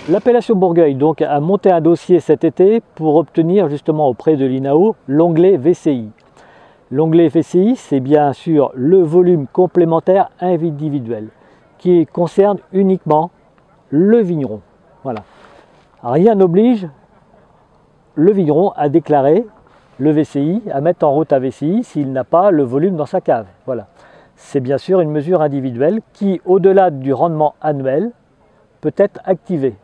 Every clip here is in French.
L'appellation Bourgueil donc a monté un dossier cet été pour obtenir justement auprès de l'INAO l'onglet VCI. L'onglet VCI, c'est bien sûr le volume complémentaire individuel qui concerne uniquement le vigneron. Voilà. Rien n'oblige le vigneron à déclarer le VCI, à mettre en route un VCI s'il n'a pas le volume dans sa cave. Voilà. C'est bien sûr une mesure individuelle qui, au-delà du rendement annuel, peut être activée.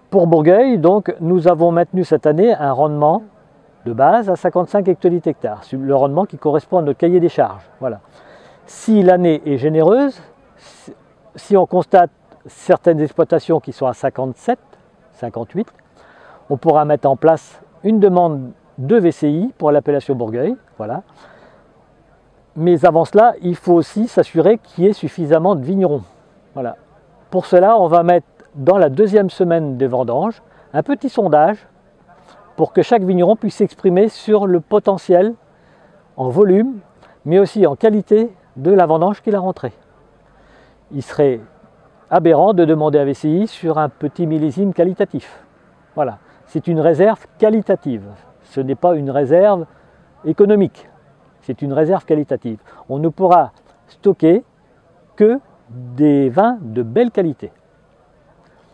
Pour Bourgueil, donc, nous avons maintenu cette année un rendement de base à 55 hectolitres hectares, le rendement qui correspond à notre cahier des charges. Voilà. Si l'année est généreuse, si on constate certaines exploitations qui sont à 57, 58, on pourra mettre en place une demande de VCI pour l'appellation Bourgueil. Voilà. Mais avant cela, il faut aussi s'assurer qu'il y ait suffisamment de vignerons. Voilà. Pour cela, on va mettre dans la deuxième semaine des vendanges un petit sondage pour que chaque vigneron puisse s'exprimer sur le potentiel en volume, mais aussi en qualité de la vendange qu'il a rentrée. Il serait aberrant de demander un VCI sur un petit millésime qualitatif. Voilà, c'est une réserve qualitative, ce n'est pas une réserve économique, c'est une réserve qualitative. On ne pourra stocker que des vins de belle qualité.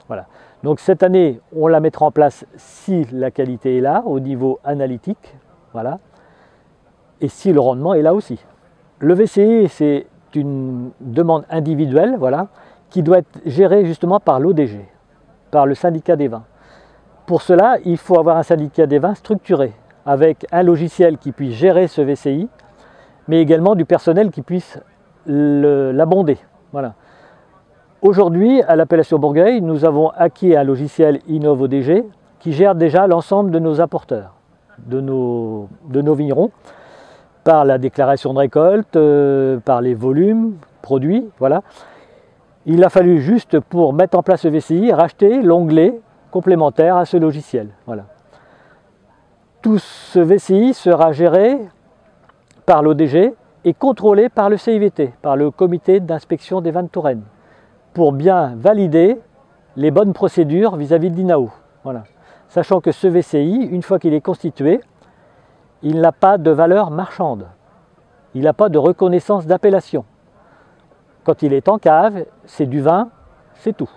Voilà. Donc cette année, on la mettra en place si la qualité est là, au niveau analytique, voilà, et si le rendement est là aussi. Le VCI, c'est une demande individuelle, voilà, qui doit être gérée justement par l'ODG, par le syndicat des vins. Pour cela, il faut avoir un syndicat des vins structuré, avec un logiciel qui puisse gérer ce VCI, mais également du personnel qui puisse l'abonder. Voilà. Aujourd'hui, à l'appellation Bourgueil, nous avons acquis un logiciel InnovODG qui gère déjà l'ensemble de nos apporteurs, de nos vignerons, par la déclaration de récolte, par les volumes produits. Voilà. Il a fallu juste, pour mettre en place ce VCI, racheter l'onglet complémentaire à ce logiciel. Voilà. Tout ce VCI sera géré par l'ODG et contrôlé par le CIVT, par le comité d'inspection des vins de Touraine, pour bien valider les bonnes procédures vis-à-vis de l'INAO. Voilà. Sachant que ce VCI, une fois qu'il est constitué, il n'a pas de valeur marchande. Il n'a pas de reconnaissance d'appellation. Quand il est en cave, c'est du vin, c'est tout.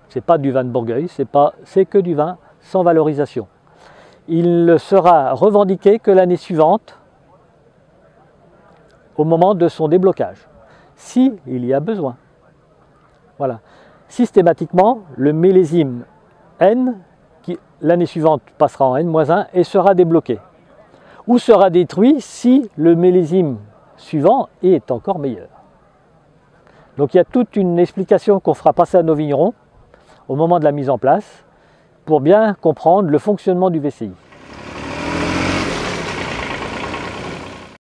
Ce n'est pas du vin de Bourgueil, c'est que du vin sans valorisation. Il ne sera revendiqué que l'année suivante, au moment de son déblocage, s'il y a besoin. Voilà. Systématiquement, le millésime N, qui l'année suivante passera en N-1 et sera débloqué. Ou sera détruit si le millésime suivant est encore meilleur. Donc il y a toute une explication qu'on fera passer à nos vignerons au moment de la mise en place pour bien comprendre le fonctionnement du VCI.